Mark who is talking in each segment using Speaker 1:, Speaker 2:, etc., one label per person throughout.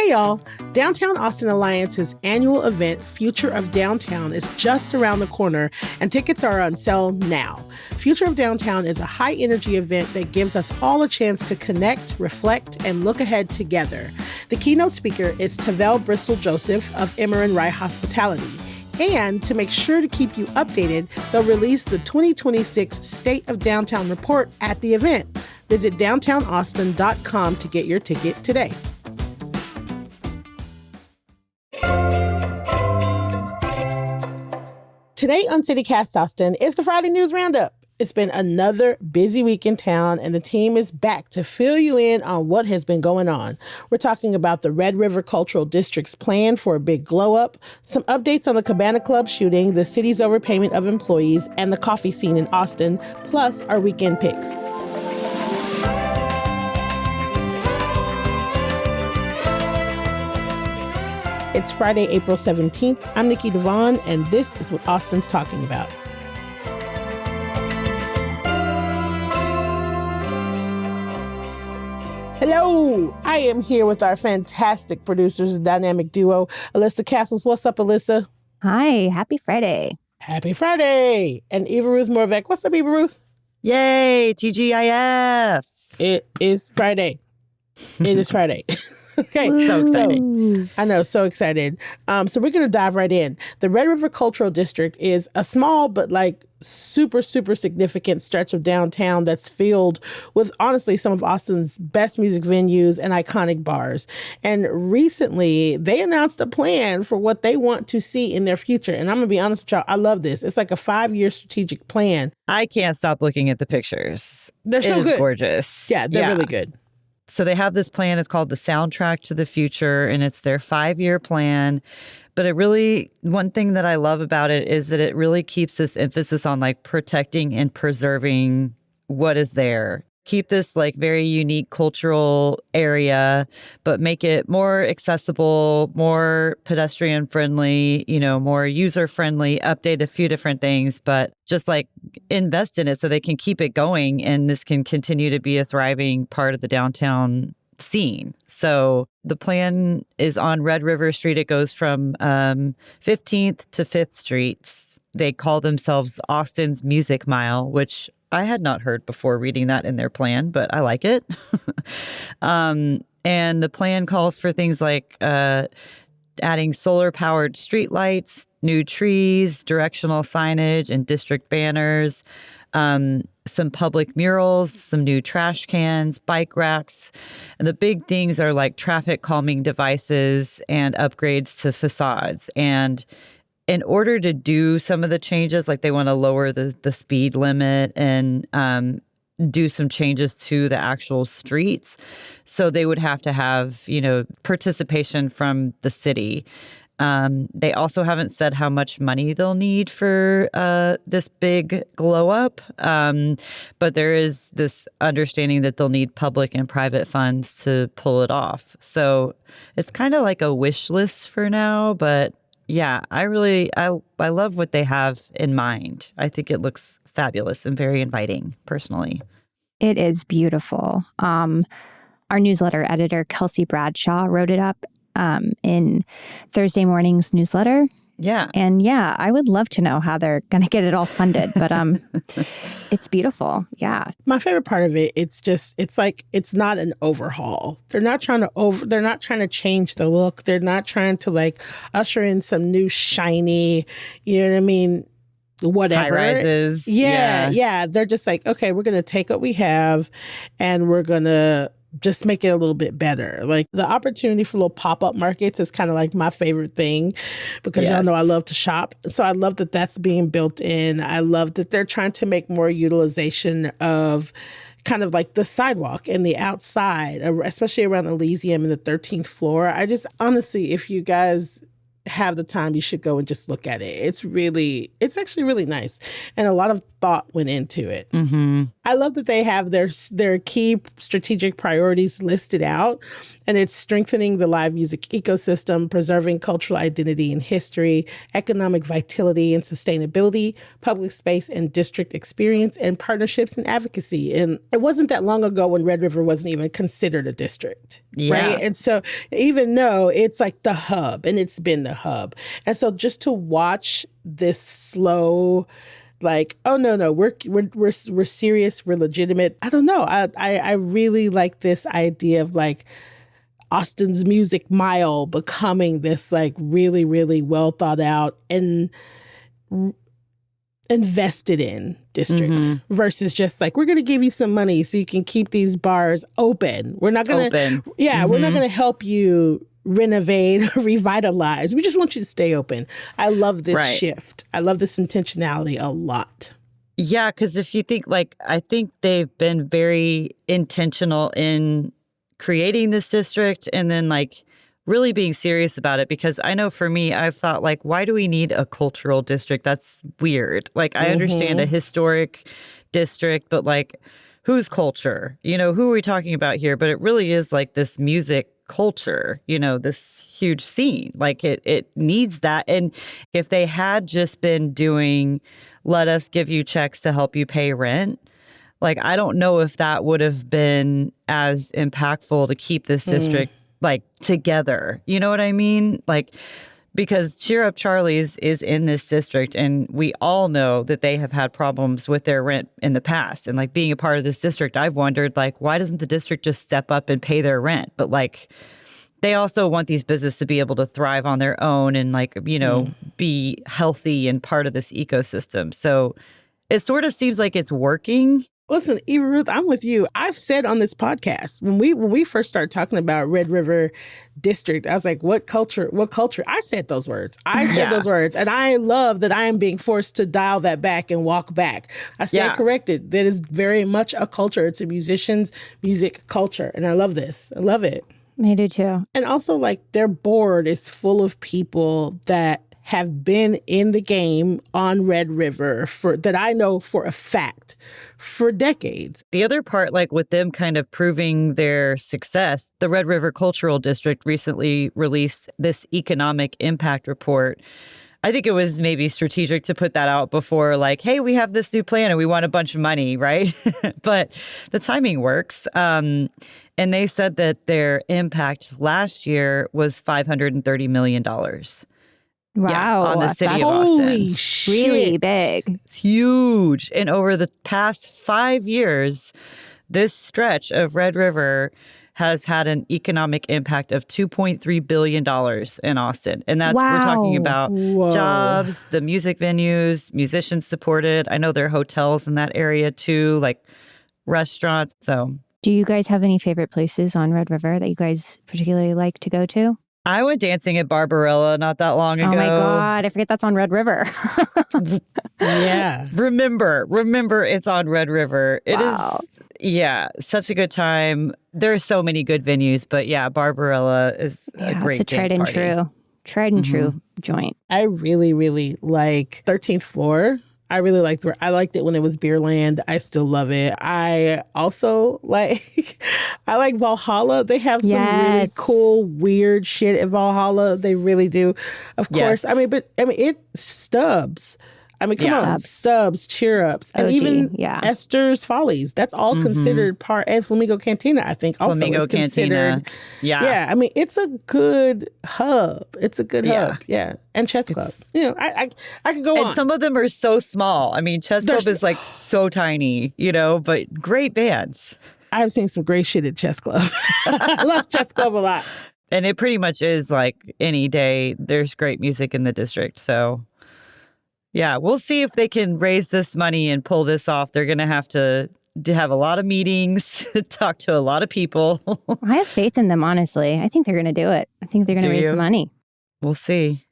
Speaker 1: Hey y'all, Downtown Austin Alliance's annual event, Future of Downtown, is just around the corner and tickets are on sale now. Future of Downtown is a high-energy event that gives us all a chance to connect, reflect, and look ahead together. The keynote speaker is Tavel Bristol-Joseph of Emmer & Wright Hospitality. And to make sure to keep you updated, they'll release the 2026 State of Downtown report at the event. Visit downtownaustin.com to get your ticket today. Today on CityCast Austin is the Friday News Roundup. It's been another busy week in town, and the team is back to fill you in on what has been going on. We're talking about the Red River Cultural District's plan for a big glow-up, some updates on the Cabana Club shooting, the city's overpayment of employees, and the coffee scene in Austin, plus our weekend picks. It's Friday, April 17th. I'm Nikki Devon, and this is what Austin's talking about. Hello, I am here with our fantastic producers, dynamic duo, Alyssa Castles. What's up, Alyssa?
Speaker 2: Hi, happy Friday.
Speaker 1: Happy Friday. And Eva Ruth Morvek. What's up, Eva Ruth?
Speaker 3: Yay, TGIF.
Speaker 1: It is Friday. It is Friday. Okay,
Speaker 3: so exciting.
Speaker 1: I know, so excited. So we're going to dive right in. The Red River Cultural District is a small but super, super significant stretch of downtown that's filled with, honestly, some of Austin's best music venues and iconic bars. And recently, they announced a plan for what they want to see in their future. And I'm going to be honest with y'all, I love this. It's like a 5-year strategic plan.
Speaker 3: I can't stop looking at the pictures.
Speaker 1: They're so good.
Speaker 3: It is gorgeous.
Speaker 1: Yeah, they're really good.
Speaker 3: So they have this plan. It's called the Soundtrack to the Future, and it's their 5-year plan. But one thing that I love about it is that it really keeps this emphasis on protecting and preserving what is there. Keep this very unique cultural area, but make it more accessible, more pedestrian friendly, more user friendly, update a few different things, but just invest in it so they can keep it going. And this can continue to be a thriving part of the downtown scene. So the plan is on Red River Street. It goes from 15th to 5th Streets. They call themselves Austin's Music Mile, which I had not heard before reading that in their plan, but I like it. And the plan calls for things like adding solar-powered streetlights, new trees, directional signage, and district banners, some public murals, some new trash cans, bike racks. And the big things are traffic calming devices and upgrades to facades. And in order to do some of the changes, they want to lower the speed limit and do some changes to the actual streets. So they would have to have, participation from the city. They also haven't said how much money they'll need for this big glow up. But there is this understanding that they'll need public and private funds to pull it off. So it's kind of like a wish list for now, but yeah, I love what they have in mind. I think it looks fabulous and very inviting, personally.
Speaker 2: It is beautiful. Our newsletter editor, Kelsey Bradshaw, wrote it up in Thursday morning's newsletter.
Speaker 3: Yeah.
Speaker 2: And yeah, I would love to know how they're going to get it all funded, but it's beautiful. Yeah.
Speaker 1: My favorite part of it, it's not an overhaul. They're not trying to change the look. They're not trying to usher in some new shiny, you know what I mean? Whatever.
Speaker 3: High rises.
Speaker 1: Yeah. They're just okay, we're going to take what we have and we're going to just make it a little bit better. The opportunity for little pop-up markets is kind of my favorite thing because y'all know I love to shop. So I love that that's being built in. I love that they're trying to make more utilization of kind of the sidewalk and the outside, especially around Elysium and the 13th floor. I just, honestly, if you guys have the time, you should go and just look at it. It's actually really nice. And a lot of thought went into it.
Speaker 3: Mm-hmm.
Speaker 1: I love that they have their key strategic priorities listed out, and it's strengthening the live music ecosystem, preserving cultural identity and history, economic vitality and sustainability, public space and district experience, and partnerships and advocacy. And it wasn't that long ago when Red River wasn't even considered a district, right? And so even though it's like the hub, and it's been the hub. And so just to watch this slow, like, oh no, we're serious, we're legitimate. I don't know. I really like this idea of like Austin's Music Mile becoming this like really, really well thought out and invested in district versus just like, we're going to give you some money so you can keep these bars open. We're not going to, we're not going to help you renovate or revitalize. We just want you to stay open. I love this shift. I love this intentionality a lot.
Speaker 3: Yeah, because if you think like, I think they've been very intentional in creating this district and then like really being serious about it. Because I know for me, I've thought like, why do we need a cultural district? That's weird. Like I understand a historic district, but like whose culture? You know, who are we talking about here? But it really is like this music culture, you know, this huge scene. Like it needs that. And if they had just been doing, let us give you checks to help you pay rent, like I don't know if that would have been as impactful to keep this district like together. You know what I mean? Like, because Cheer Up Charlie's is in this district, and we all know that they have had problems with their rent in the past. And like being a part of this district, I've wondered like, why doesn't the district just step up and pay their rent? But like, they also want these businesses to be able to thrive on their own and like, you know, be healthy and part of this ecosystem. So it sort of seems like it's working.
Speaker 1: Listen, Eva Ruth, I'm with you. I've said on this podcast, when we first started talking about Red River District, I was like, what culture? What culture? I said those words. I said those words. And I love that I am being forced to dial that back and walk back. I stand corrected. That is very much a culture. It's a musician's music culture. And I love this. I love it.
Speaker 2: I do too.
Speaker 1: And also, like, their board is full of people that have been in the game on Red River that I know for a fact for decades.
Speaker 3: The other part, like with them kind of proving their success, the Red River Cultural District recently released this economic impact report. I think it was maybe strategic to put that out before, like, hey, we have this new plan and we want a bunch of money, right? But the timing works. And they said that their impact last year was $530 million.
Speaker 2: Wow.
Speaker 3: Yeah, on the city of Austin.
Speaker 1: Holy shit.
Speaker 2: Really big.
Speaker 3: It's huge. And over the past 5 years, this stretch of Red River has had an economic impact of $2.3 billion in Austin. And that's, we're talking about jobs, the music venues, musicians supported. I know there are hotels in that area too, like restaurants. So,
Speaker 2: do you guys have any favorite places on Red River that you guys particularly like to go to?
Speaker 3: I went dancing at Barbarella not that long ago.
Speaker 2: Oh my God, I forget that's on Red River.
Speaker 1: Yeah.
Speaker 3: Remember it's on Red River. It is, such a good time. There are so many good venues, but yeah, Barbarella is a great
Speaker 2: it's a tried and true joint.
Speaker 1: I really, really like 13th Floor. I really liked it when it was Beerland. I still love it. I also like Valhalla. They have some really cool, weird shit at Valhalla. They really do. Of course. It's Stubbs. Come on, Stubbs, Cheer Ups, and even Esther's Follies. That's all considered part, and Flamingo Cantina, I think, also is considered. Yeah. It's a good hub. It's a good hub. Yeah. And Chess Club. I could go on.
Speaker 3: And some of them are so small. Chess Club is like so tiny, but great bands.
Speaker 1: I've seen some great shit at Chess Club. I love Chess Club a lot.
Speaker 3: And it pretty much is like any day, there's great music in the district, so... Yeah, we'll see if they can raise this money and pull this off. They're going to have a lot of meetings, talk to a lot of people.
Speaker 2: I have faith in them, honestly. I think they're going to do it. I think they're going to raise the money.
Speaker 3: We'll see.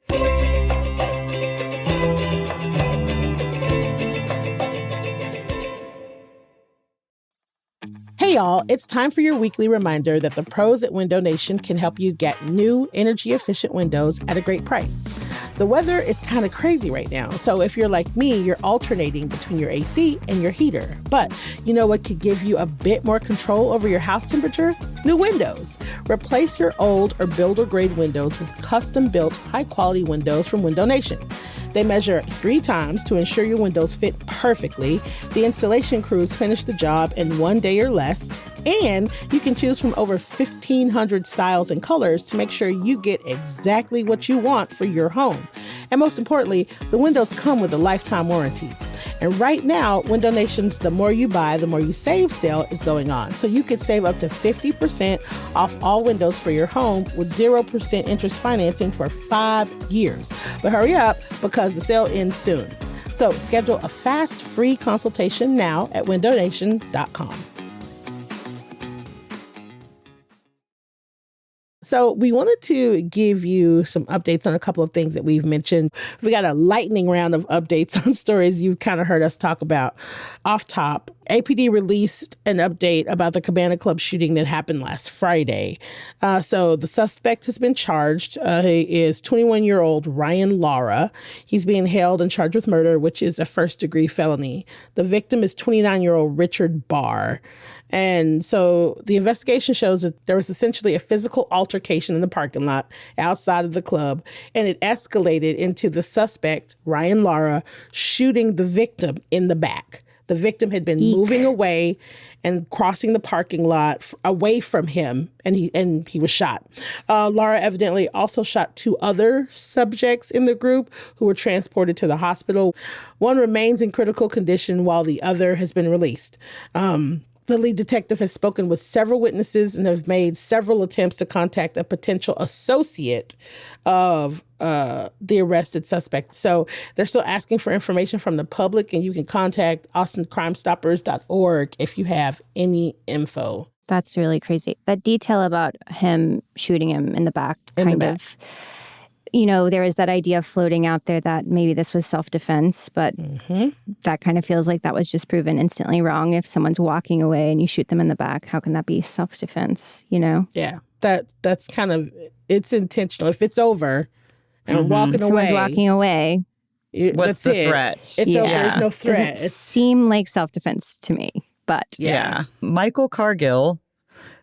Speaker 1: Hey, Hey y'all, it's time for your weekly reminder that the pros at Window Nation can help you get new energy-efficient windows at a great price. The weather is kind of crazy right now, so if you're like me, you're alternating between your AC and your heater. But you know what could give you a bit more control over your house temperature? New windows. Replace your old or builder-grade windows with custom-built, high-quality windows from Window Nation. They measure 3 times to ensure your windows fit perfectly. The installation crews finish the job in 1 day or less. And you can choose from over 1,500 styles and colors to make sure you get exactly what you want for your home. And most importantly, the windows come with a lifetime warranty. And right now, Window Nation's The More You Buy, The More You Save sale is going on. So you could save up to 50% off all windows for your home with 0% interest financing for 5 years. But hurry up because the sale ends soon. So schedule a fast, free consultation now at windownation.com. So we wanted to give you some updates on a couple of things that we've mentioned. We got a lightning round of updates on stories you've kind of heard us talk about. Off top, APD released an update about the Cabana Club shooting that happened last Friday. So the suspect has been charged. He is 21-year-old Ryan Lara. He's being held and charged with murder, which is a first-degree felony. The victim is 29-year-old Richard Barr. And so the investigation shows that there was essentially a physical altercation in the parking lot outside of the club, and it escalated into the suspect, Ryan Lara, shooting the victim in the back. The victim had been moving away and crossing the parking lot away from him, and he was shot. Lara evidently also shot 2 other subjects in the group who were transported to the hospital. One remains in critical condition while the other has been released. The lead detective has spoken with several witnesses and have made several attempts to contact a potential associate of the arrested suspect. So they're still asking for information from the public, and you can contact austincrimestoppers.org if you have any info.
Speaker 2: That's really crazy. That detail about him shooting him in the back, there was that idea floating out there that maybe this was self-defense, but that kind of feels like that was just proven instantly wrong. If someone's walking away and you shoot them in the back, how can that be self-defense,
Speaker 1: Yeah, that's kind of, it's intentional. If it's over and walking
Speaker 2: someone's
Speaker 1: away.
Speaker 2: walking away.
Speaker 3: What's the threat?
Speaker 1: There's no threat.
Speaker 2: It seemed like self-defense to me, but.
Speaker 3: Yeah. Michael Cargill,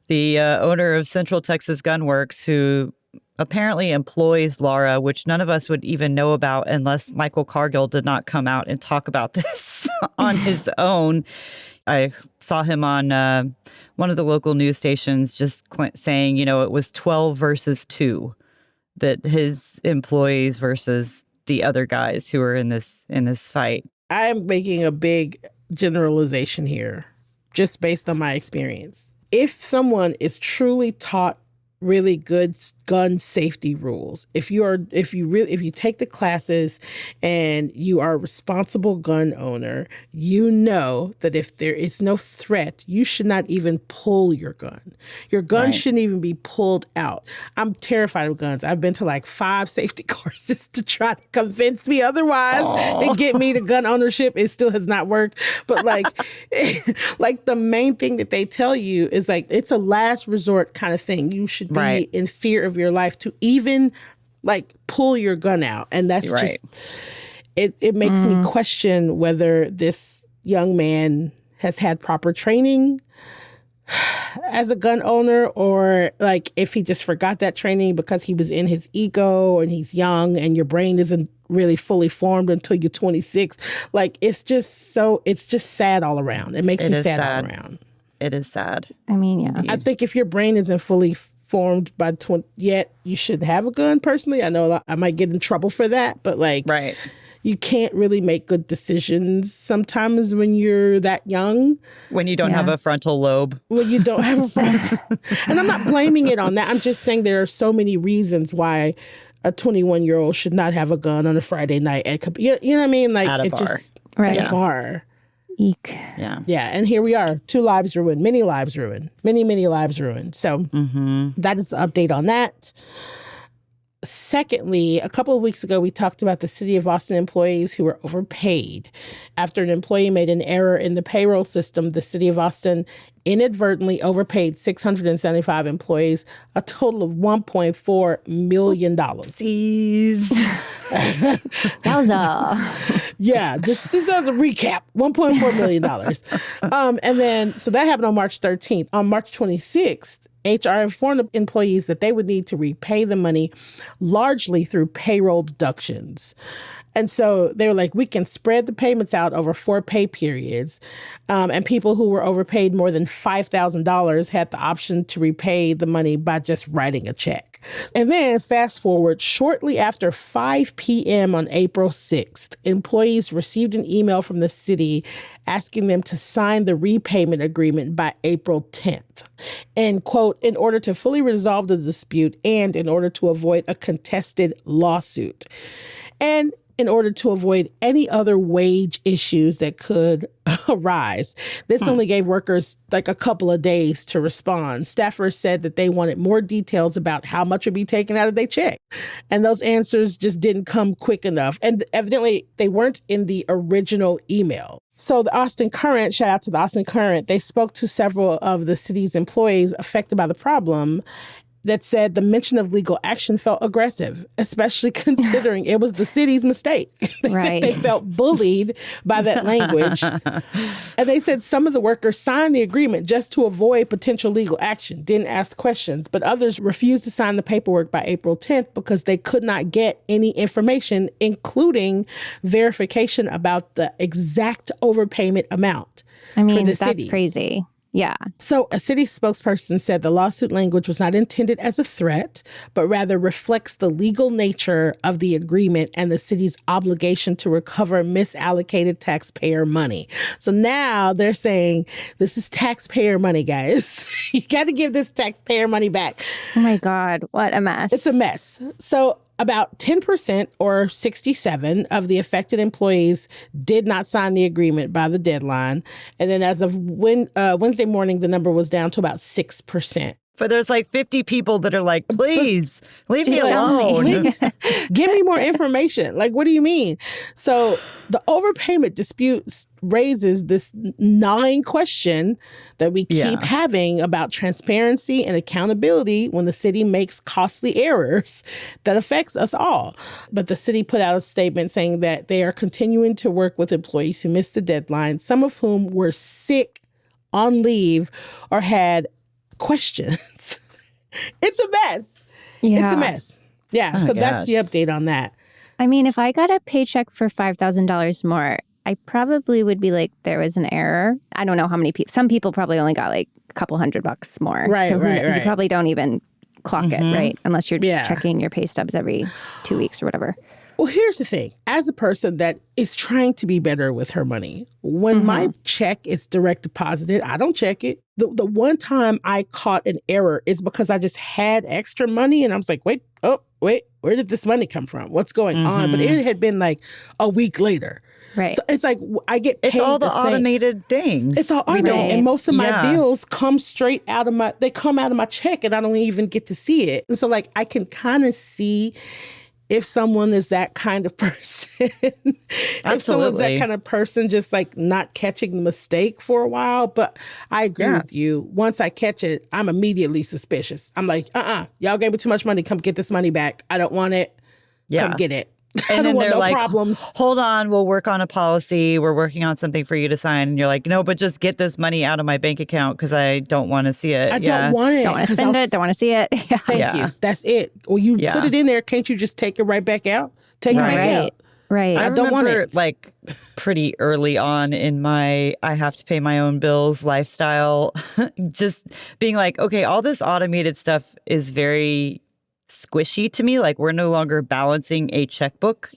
Speaker 3: the owner of Central Texas Gun Works, who apparently employs Lara, which none of us would even know about unless Michael Cargill did not come out and talk about this on his own. I saw him on one of the local news stations just saying, it was 12 versus 2, that his employees versus the other guys who were in this fight.
Speaker 1: I am making a big generalization here, just based on my experience. If someone is truly taught really good gun safety rules, if you take the classes and you are a responsible gun owner, you know that if there is no threat, you should not even pull your gun. Your gun shouldn't even be pulled out. I'm terrified of guns. I've been to like 5 safety courses to try to convince me otherwise and get me to gun ownership. It still has not worked. But like the main thing that they tell you is like, it's a last resort kind of thing. You should be in fear of your life to even like pull your gun out. And that's just, it makes me question whether this young man has had proper training as a gun owner, or like if he just forgot that training because he was in his ego and he's young and your brain isn't really fully formed until you're 26. Like, it's just sad all around. It makes me sad all around.
Speaker 3: It is sad.
Speaker 2: I mean, yeah.
Speaker 1: I think if your brain isn't fully formed by 20 yet, you should have a gun. Personally, I know I might get in trouble for that, but like, you can't really make good decisions sometimes when you're that young.
Speaker 3: When you don't have a frontal lobe.
Speaker 1: When you don't have a frontal. And I'm not blaming it on that. I'm just saying there are so many reasons why a 21-year-old should not have a gun on a Friday night. You know what I mean? Like,
Speaker 3: at a bar.
Speaker 1: Just at a bar.
Speaker 2: Eek.
Speaker 3: Yeah.
Speaker 1: Yeah. And here we are. 2 lives ruined. Many lives ruined. Many lives ruined. So that is the update on that. Secondly, a couple of weeks ago, we talked about the City of Austin employees who were overpaid. After an employee made an error in the payroll system, the City of Austin inadvertently overpaid 675 employees a total of $1.4 million.
Speaker 3: Jeez.
Speaker 2: Wowza.
Speaker 1: Yeah, just as a recap, $1.4 million. And then, so that happened on March 13th. On March 26th, HR informed the employees that they would need to repay the money largely through payroll deductions. And so they were like, we can spread the payments out over 4 pay periods. And people who were overpaid more than $5,000 had the option to repay the money by just writing a check. And then fast forward, shortly after 5 p.m. on April 6th, employees received an email from the city asking them to sign the repayment agreement by April 10th. And quote, in order to fully resolve the dispute and in order to avoid a contested lawsuit. And in order to avoid any other wage issues that could arise. This only gave workers like a couple of days to respond. Staffers said that they wanted more details about how much would be taken out of their check. And those answers just didn't come quick enough. And evidently they weren't in the original email. So the Austin Current, shout out to the Austin Current, they spoke to several of the city's employees affected by the problem that said the mention of legal action felt aggressive, especially considering it was the city's mistake. They said they felt bullied by that language. And they said some of the workers signed the agreement just to avoid potential legal action, didn't ask questions, but others refused to sign the paperwork by April 10th because they could not get any information, including verification about the exact overpayment amount.
Speaker 2: I mean,
Speaker 1: for the
Speaker 2: that's
Speaker 1: city.
Speaker 2: crazy. Yeah.
Speaker 1: So a city spokesperson said the lawsuit language was not intended as a threat, but rather reflects the legal nature of the agreement and the city's obligation to recover misallocated taxpayer money. So now they're saying this is taxpayer money, guys. You got to give this taxpayer money back.
Speaker 2: Oh my God, what a mess.
Speaker 1: It's a mess. So about 10% or 67 of the affected employees did not sign the agreement by the deadline. And then as of Wednesday morning, the number was down to about 6%.
Speaker 3: But there's like 50 people that are like, please, leave me alone.
Speaker 1: Give me more information. Like, what do you mean? So the overpayment dispute raises this gnawing question that we keep having about transparency and accountability when the city makes costly errors that affects us all. But the city put out a statement saying that they are continuing to work with employees who missed the deadline, some of whom were sick, on leave, or had questions. It's a mess.
Speaker 2: Yeah.
Speaker 1: It's a mess. Yeah.
Speaker 3: Oh,
Speaker 1: so
Speaker 3: gosh.
Speaker 1: that's the update on that.
Speaker 2: I mean, if I got a paycheck for $5,000 more, I probably would be like, there was an error. I don't know how many people. Some people probably only got like a couple $100 more.
Speaker 1: Right,
Speaker 2: so
Speaker 1: right.
Speaker 2: You probably don't even clock it, right? Unless you're checking your pay stubs every 2 weeks or whatever.
Speaker 1: Well, here's the thing. As a person that is trying to be better with her money, when my check is direct deposited, I don't check it. The one time I caught an error is because I just had extra money and I was like, wait, where did this money come from? What's going on? But it had been like a week later.
Speaker 2: Right.
Speaker 1: So it's like I get paid
Speaker 3: It's all the
Speaker 1: same.
Speaker 3: automated things.
Speaker 1: It's all automated. And most of my
Speaker 3: Yeah.
Speaker 1: bills come straight out of they come out of my check and I don't even get to see it. And so like I can kind of see if someone is that kind of person, if someone's that kind of person, just like not catching the mistake for a while. But I agree with you. Once I catch it, I'm immediately suspicious. I'm like, y'all gave me too much money. Come get this money back. I don't want it. Come get it.
Speaker 3: And then they're like,
Speaker 1: problems.
Speaker 3: Hold on, we'll work on a policy. We're working on something for you to sign. And you're like, no, but just get this money out of my bank account because I don't want to see it.
Speaker 1: I don't want it.
Speaker 2: Don't want to spend it. Don't want to see it.
Speaker 1: Thank you. That's it. Well, you put it in there. Can't you just take it right back out? Take it back out.
Speaker 2: Right.
Speaker 3: I
Speaker 1: don't want
Speaker 3: remember,
Speaker 1: it.
Speaker 3: like, pretty early on in my I have to pay my own bills lifestyle, just being like, okay, all this automated stuff is very squishy to me. Like, we're no longer balancing a checkbook,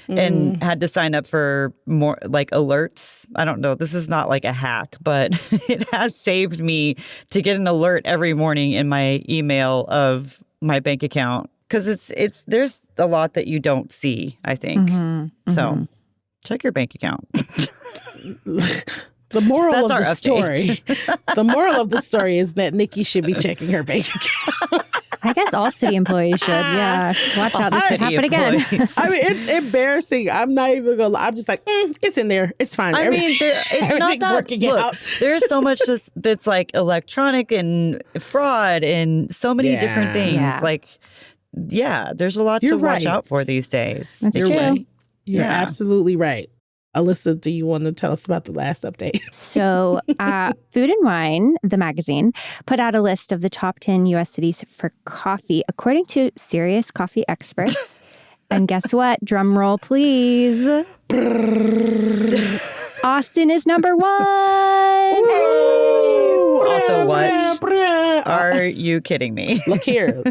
Speaker 3: and had to sign up for more like alerts. I don't know. This is not like a hack, but it has saved me to get an alert every morning in my email of my bank account. Because there's a lot that you don't see, I think. So check your bank account.
Speaker 1: The moral of the story. The moral of the story is that Nikki should be checking her bank account.
Speaker 2: I guess all city employees should. Yeah. Watch out. This could happen again.
Speaker 1: I mean, it's embarrassing. I'm not even gonna lie. I'm just like, it's in there. It's fine.
Speaker 3: I mean, it's not that.
Speaker 1: Working
Speaker 3: Look,
Speaker 1: out.
Speaker 3: there's so much that's like electronic and fraud and so many different things.
Speaker 2: Yeah.
Speaker 3: Like, there's a lot to watch out for these days.
Speaker 2: That's
Speaker 1: You're
Speaker 2: true.
Speaker 1: right. You're absolutely right. Alyssa, do you want to tell us about the last update?
Speaker 2: So, Food and Wine, the magazine, put out a list of the top 10 U.S. cities for coffee, according to serious coffee experts. And guess what? Drum roll, please. Austin is number 1.
Speaker 3: Also, what? Are you kidding me?
Speaker 1: Look here.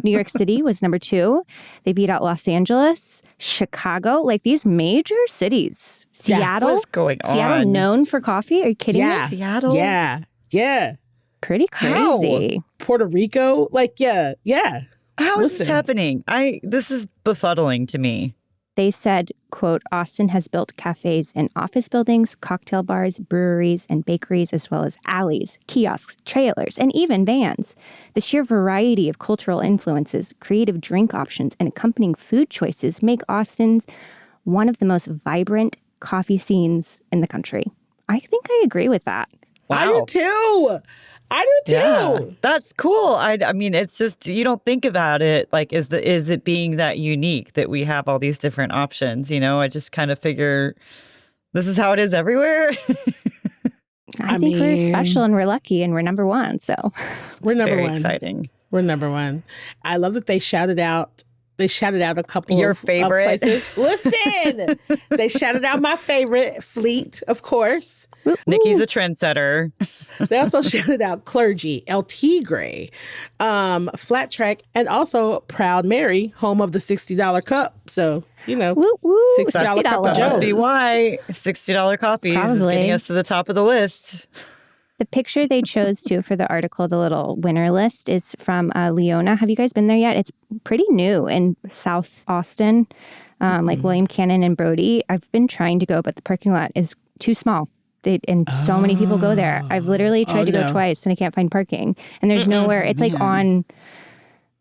Speaker 2: New York City was number 2. They beat out Los Angeles, Chicago, like these major cities. Seattle.
Speaker 3: What's going on?
Speaker 2: Seattle known for coffee? Are you kidding me?
Speaker 3: Seattle?
Speaker 1: Yeah.
Speaker 2: Pretty crazy.
Speaker 1: How? Puerto Rico? Like, yeah.
Speaker 3: How is this happening? This is befuddling to me.
Speaker 2: They said, quote, Austin has built cafes in office buildings, cocktail bars, breweries, and bakeries, as well as alleys, kiosks, trailers, and even vans. The sheer variety of cultural influences, creative drink options, and accompanying food choices make Austin's one of the most vibrant coffee scenes in the country. I think I agree with that.
Speaker 1: Wow. I do too.
Speaker 3: Yeah, that's cool. I mean, it's just, you don't think about it like, is it being that unique that we have all these different options? You know, I just kind of figure this is how it is everywhere.
Speaker 2: I think we're special and we're lucky and we're number 1. So
Speaker 1: we're number
Speaker 3: very
Speaker 1: 1.
Speaker 3: Exciting.
Speaker 1: We're number 1. I love that they shouted out a couple
Speaker 3: Your favorite
Speaker 1: places. Listen, they shouted out my favorite, Fleet, of course.
Speaker 3: Nikki's a trendsetter.
Speaker 1: They also shouted out Clergy, El Tigre, Flat Track, and also Proud Mary, home of the $60 cup. So, you know, $60 cup of Jones.
Speaker 3: Must be why $60 coffee is getting us to the top of the list.
Speaker 2: The picture they chose for the article, the little winner list, is from Leona. Have you guys been there yet? It's pretty new in South Austin, like William Cannon and Brody. I've been trying to go, but the parking lot is too small. And so many people go there. I've literally tried to go twice and I can't find parking. And there's nowhere. It's like on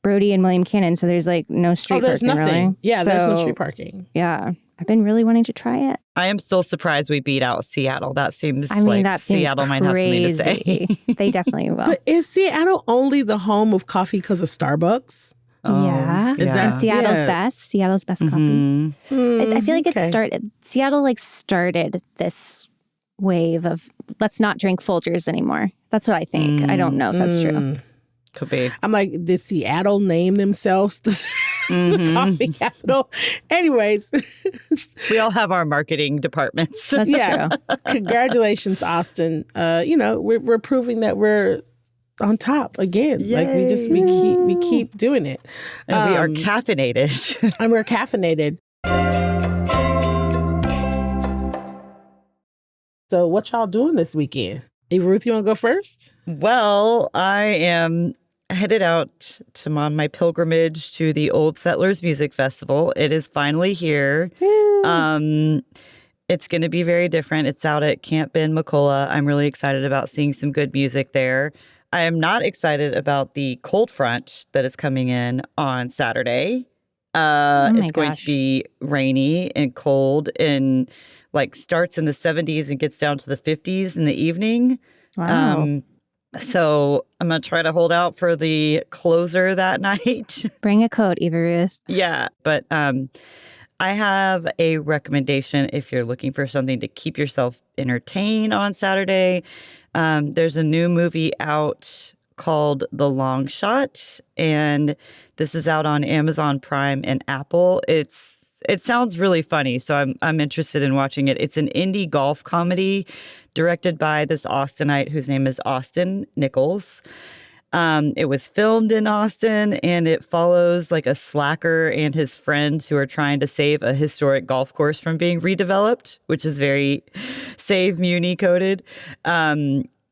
Speaker 2: Brody and William Cannon, so there's like no street parking.
Speaker 1: There's nothing.
Speaker 2: Really.
Speaker 1: Yeah, there's no street parking.
Speaker 2: Yeah. I've been really wanting to try it.
Speaker 3: I am still surprised we beat out Seattle. That seems
Speaker 2: that seems
Speaker 3: Seattle might have something to say.
Speaker 2: They definitely will.
Speaker 1: But is Seattle only the home of coffee because of Starbucks?
Speaker 2: Yeah.
Speaker 1: Is that
Speaker 2: Seattle's best? Seattle's best coffee. I feel like Seattle started this wave of let's not drink Folgers anymore. That's what I think. I don't know if that's true.
Speaker 3: Could be.
Speaker 1: I'm like, did Seattle name themselves the coffee capital? Anyways.
Speaker 3: We all have our marketing departments.
Speaker 2: That's true.
Speaker 1: Congratulations, Austin. We're proving that we're on top again. Yay. Like we keep doing it.
Speaker 3: And we are caffeinated.
Speaker 1: And we're caffeinated. So what y'all doing this weekend? Eva Ruth, you want to go first?
Speaker 3: Well, I am headed out on my pilgrimage to the Old Settlers Music Festival. It is finally here. It's going to be very different. It's out at Camp Ben McCullough. I'm really excited about seeing some good music there. I am not excited about the cold front that is coming in on Saturday. It's going to be rainy and cold and like starts in the 70s and gets down to the 50s in the evening.
Speaker 2: Wow.
Speaker 3: So I'm going to try to hold out for the closer that night.
Speaker 2: Bring a coat, Eva Ruth.
Speaker 3: Yeah, but I have a recommendation if you're looking for something to keep yourself entertained on Saturday. There's a new movie out called The Long Shot, and this is out on Amazon Prime and Apple. It sounds really funny, so I'm interested in watching it. It's an indie golf comedy directed by this Austinite whose name is Austin Nichols. It was filmed in Austin, and it follows like a slacker and his friends who are trying to save a historic golf course from being redeveloped, which is very Save Muni coded.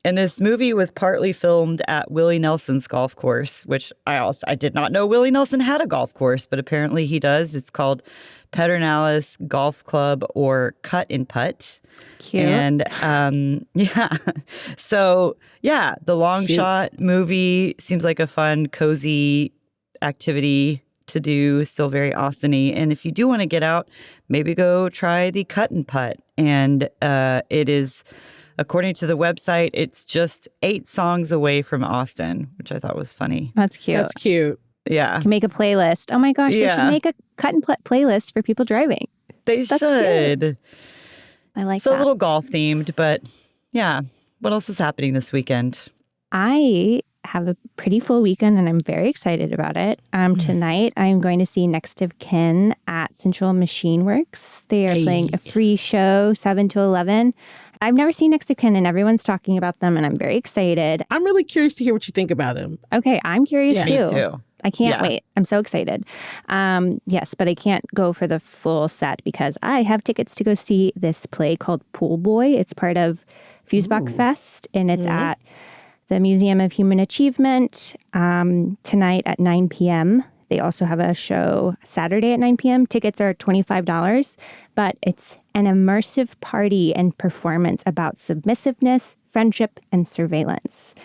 Speaker 3: And this movie was partly filmed at Willie Nelson's golf course, which I did not know Willie Nelson had a golf course, but apparently he does. It's called Pedernales Golf Club or Cut and Putt.
Speaker 2: Cute.
Speaker 3: And so the Long Shot movie seems like a fun, cozy activity to do, still very Austin-y. And if you do want to get out, maybe go try the Cut and Putt. And it is, according to the website, it's just 8 songs away from Austin, which I thought was funny.
Speaker 2: That's cute.
Speaker 1: That's cute.
Speaker 3: Yeah.
Speaker 2: You can make a playlist. Oh my gosh, they should make a Cut and Putt playlist for people driving.
Speaker 3: They
Speaker 2: That's
Speaker 3: should.
Speaker 2: Cute. I like
Speaker 3: so
Speaker 2: that.
Speaker 3: A little golf themed, but yeah. What else is happening this weekend?
Speaker 2: I have a pretty full weekend and I'm very excited about it. Tonight, I'm going to see Next of Kin at Central Machine Works. They are playing a free show, 7 to 11. I've never seen Next of Kin and everyone's talking about them and I'm very excited.
Speaker 1: I'm really curious to hear what you think about them.
Speaker 2: Okay, I'm curious too.
Speaker 3: Me too.
Speaker 2: I can't wait. I'm so excited. Yes, but I can't go for the full set because I have tickets to go see this play called Pool Boy. It's part of Fusebach Fest, and it's at the Museum of Human Achievement tonight at 9 p.m. They also have a show Saturday at 9 p.m. Tickets are $25, but it's an immersive party and performance about submissiveness, friendship, and surveillance.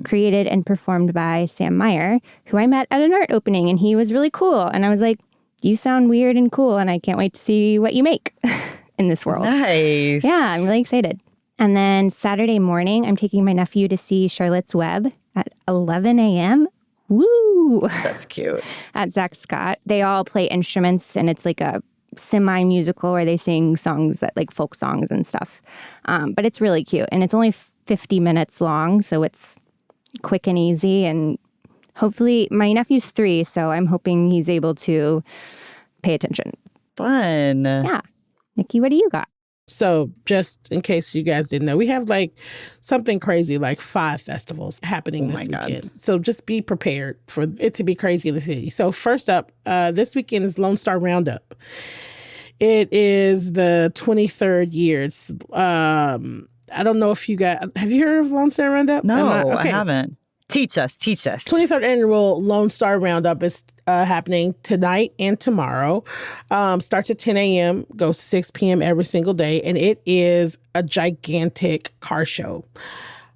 Speaker 2: Created and performed by Sam Meyer, who I met at an art opening, and he was really cool. And I was like, you sound weird and cool, and I can't wait to see what you make in this world.
Speaker 3: Nice.
Speaker 2: Yeah, I'm really excited. And then Saturday morning, I'm taking my nephew to see Charlotte's Web at 11 a.m. Woo!
Speaker 3: That's cute.
Speaker 2: At Zach Scott. They all play instruments, and it's like a semi-musical where they sing songs that like folk songs and stuff. But it's really cute. And it's only 50 minutes long, so it's quick and easy. And hopefully, my nephew's 3, so I'm hoping he's able to pay attention.
Speaker 3: Fun.
Speaker 2: Yeah. Nikki, what do you got?
Speaker 1: So just in case you guys didn't know, we have like something crazy, like 5 festivals happening this weekend. So just be prepared for it to be crazy in the city. So first up, this weekend is Lone Star Roundup. It is the 23rd year. It's, I don't know if have you heard of Lone Star Roundup?
Speaker 3: No, I haven't. Teach us.
Speaker 1: 23rd annual Lone Star Roundup is happening tonight and tomorrow. Starts at 10 a.m., goes to 6 p.m. every single day, and it is a gigantic car show.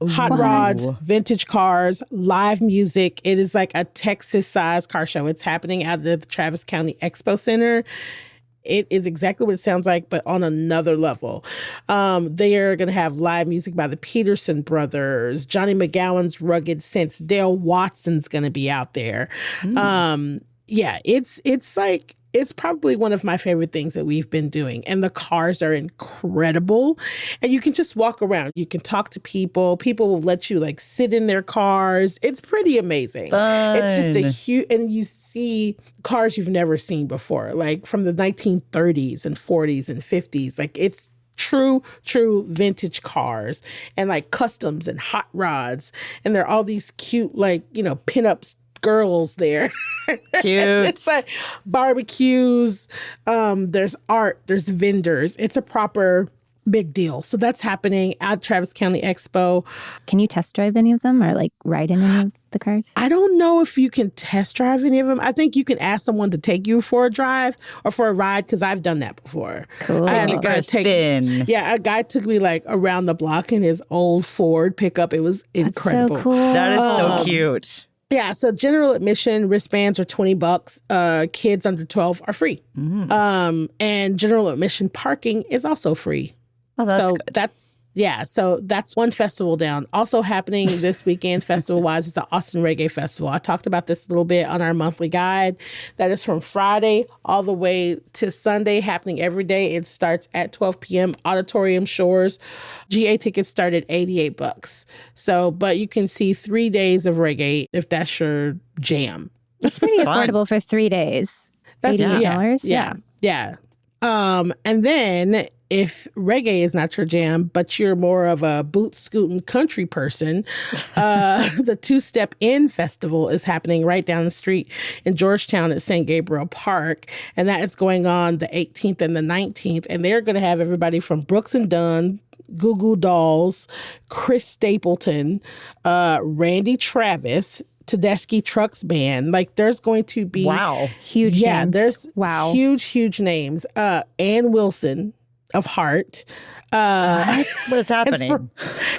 Speaker 1: Hot rods, vintage cars, live music. It is like a Texas-sized car show. It's happening out of the Travis County Expo Center. It is exactly what it sounds like, but on another level. They are going to have live music by the Peterson brothers, Johnny McGowan's Rugged Sense, Dale Watson's going to be out there. Yeah, it's probably one of my favorite things that we've been doing. And the cars are incredible. And you can just walk around. You can talk to people. People will let you like sit in their cars. It's pretty amazing.
Speaker 3: Fun.
Speaker 1: It's just a huge, and you see cars you've never seen before, like from the 1930s and 40s and 50s. Like it's true vintage cars and like customs and hot rods. And there are all these cute, like, pinups girls there.
Speaker 3: Cute.
Speaker 1: It's like barbecues. There's art. There's vendors. It's a proper big deal. So that's happening at Travis County Expo.
Speaker 2: Can you test drive any of them or like ride in any of the cars?
Speaker 1: I don't know if you can test drive any of them. I think you can ask someone to take you for a drive or for a ride because I've done that before.
Speaker 2: Cool.
Speaker 1: I had a guy a guy took me like around the block in his old Ford pickup. It was incredible.
Speaker 2: That's so cool.
Speaker 3: That is so cute.
Speaker 1: Yeah, so general admission wristbands are $20. Kids under 12 are free. And general admission parking is also free.
Speaker 3: Oh, that's good.
Speaker 1: So that's one festival down. Also happening this weekend, festival-wise, is the Austin Reggae Festival. I talked about this a little bit on our monthly guide. That is from Friday all the way to Sunday, happening every day. It starts at 12 p.m. Auditorium Shores. GA tickets start at $88. So, but you can see 3 days of reggae if that's your jam.
Speaker 2: That's pretty affordable for 3 days.
Speaker 1: That's
Speaker 2: $88?
Speaker 1: Yeah. And then if reggae is not your jam, but you're more of a boot-scooting country person, the Two Step In Festival is happening right down the street in Georgetown at St. Gabriel Park. And that is going on the 18th and the 19th. And they're going to have everybody from Brooks and Dunn, Goo Goo Dolls, Chris Stapleton, Randy Travis, Tedeschi Trucks Band. Like there's going to be
Speaker 2: huge names.
Speaker 1: There's huge names. Ann Wilson of Heart,
Speaker 3: What is happening?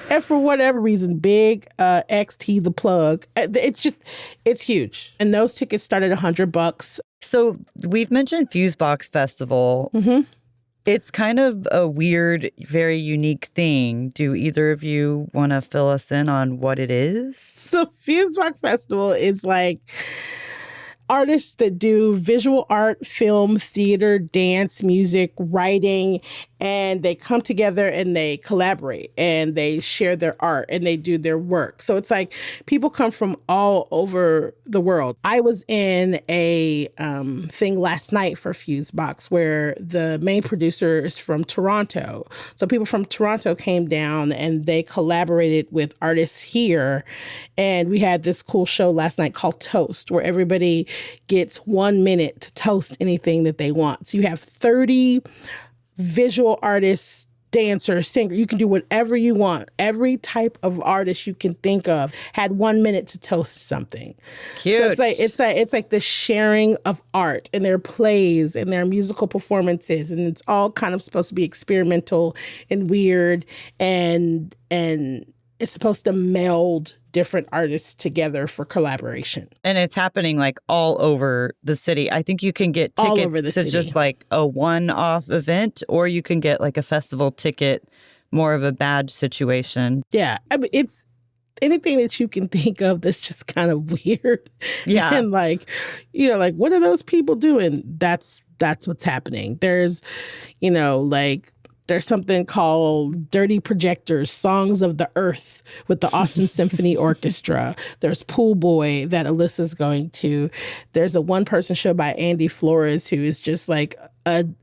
Speaker 1: And for whatever reason, Big XT the Plug, it's huge. And those tickets start at $100.
Speaker 3: So we've mentioned Fusebox Festival.
Speaker 1: Mm-hmm.
Speaker 3: It's kind of a weird, very unique thing. Do either of you want to fill us in on what it is?
Speaker 1: So Fusebox Festival is like artists that do visual art, film, theater, dance, music, writing, and they come together and they collaborate and they share their art and they do their work. So it's like people come from all over the world. I was in a thing last night for Fusebox where the main producer is from Toronto. So people from Toronto came down and they collaborated with artists here. And we had this cool show last night called Toast, where everybody gets 1 minute to toast anything that they want. So you have 30 visual artists, dancer, singer. You can do whatever you want. Every type of artist you can think of had 1 minute to toast something.
Speaker 3: Cute.
Speaker 1: So it's like the sharing of art and their plays and their musical performances, and it's all kind of supposed to be experimental and weird, and it's supposed to meld different artists together for collaboration.
Speaker 3: And it's happening like all over the city. I think you can get tickets
Speaker 1: all over the
Speaker 3: to
Speaker 1: city.
Speaker 3: Just like a one-off event, or you can get like a festival ticket, more of a badge situation.
Speaker 1: Yeah. I mean, it's anything that you can think of that's just kind of weird.
Speaker 3: Yeah.
Speaker 1: And like, like, what are those people doing? That's what's happening. There's, there's something called Dirty Projectors, Songs of the Earth with the Austin Symphony Orchestra. There's Pool Boy that Alyssa's going to. There's a one-person show by Andy Flores, who is just like an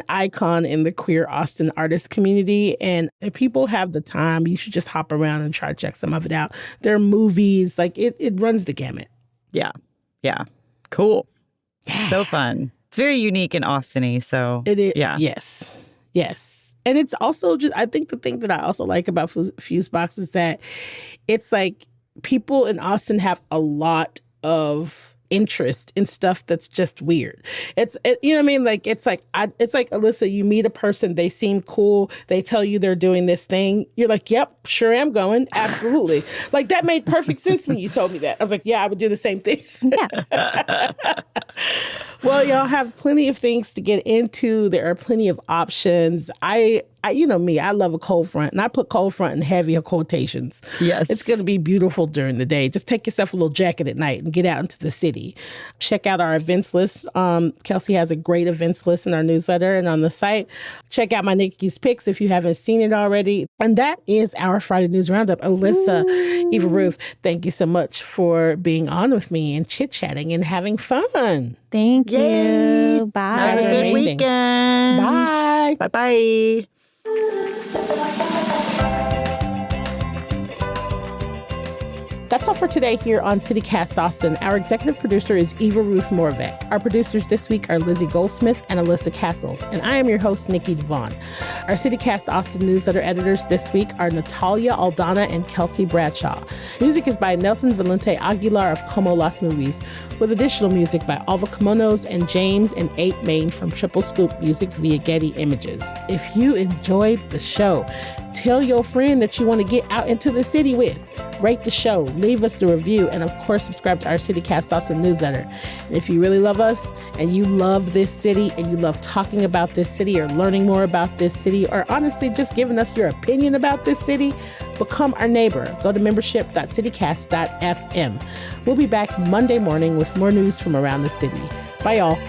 Speaker 1: icon in the queer Austin artist community. And if people have the time, you should just hop around and try to check some of it out. There are movies, like it runs the gamut.
Speaker 3: Yeah. Yeah. Cool. Yeah. So fun. It's very unique and Austin-y, so
Speaker 1: it is.
Speaker 3: Yeah.
Speaker 1: Yes. And it's also just, I think the thing that I also like about Fusebox is that it's like people in Austin have a lot of interest in stuff that's just weird. You know what I mean? Like, it's like Alyssa, you meet a person, they seem cool, they tell you they're doing this thing. You're like, yep, sure am going. Absolutely. Like, that made perfect sense when you told me that. I was like, yeah, I would do the same thing.
Speaker 2: Yeah.
Speaker 1: Well, y'all have plenty of things to get into. There are plenty of options. I you know me, I love a cold front, and I put cold front in heavy quotations.
Speaker 3: Yes.
Speaker 1: It's going to be beautiful during the day. Just take yourself a little jacket at night and get out into the city. Check out our events list. Kelsey has a great events list in our newsletter and on the site. Check out my Nikki's Picks if you haven't seen it already. And that is our Friday News Roundup. Alyssa, Eva Ruth, thank you so much for being on with me and chit-chatting and having fun.
Speaker 2: Thank
Speaker 3: Yay.
Speaker 2: you. Bye.
Speaker 3: Have a good
Speaker 1: Amazing.
Speaker 3: weekend.
Speaker 1: Bye.
Speaker 3: Bye-bye.
Speaker 1: That's all for today here on CityCast Austin. Our executive producer is Eva Ruth Moravec. Our producers this week are Lizzie Goldsmith and Alyssa Castles. And I am your host, Nikki Devon. Our CityCast Austin newsletter editors this week are Natalia Aldana and Kelsey Bradshaw. Music is by Nelson Valente Aguilar of Como Las Movies, with additional music by Alva Kimonos and James and Ape Main from Triple Scoop Music via Getty Images. If you enjoyed the show, tell your friend that you want to get out into the city with. Rate the show, leave us a review, and of course, subscribe to our CityCast Austin newsletter. And if you really love us and you love this city and you love talking about this city or learning more about this city, or honestly just giving us your opinion about this city, become our neighbor. Go to membership.citycast.fm. We'll be back Monday morning with more news from around the city. Bye, y'all.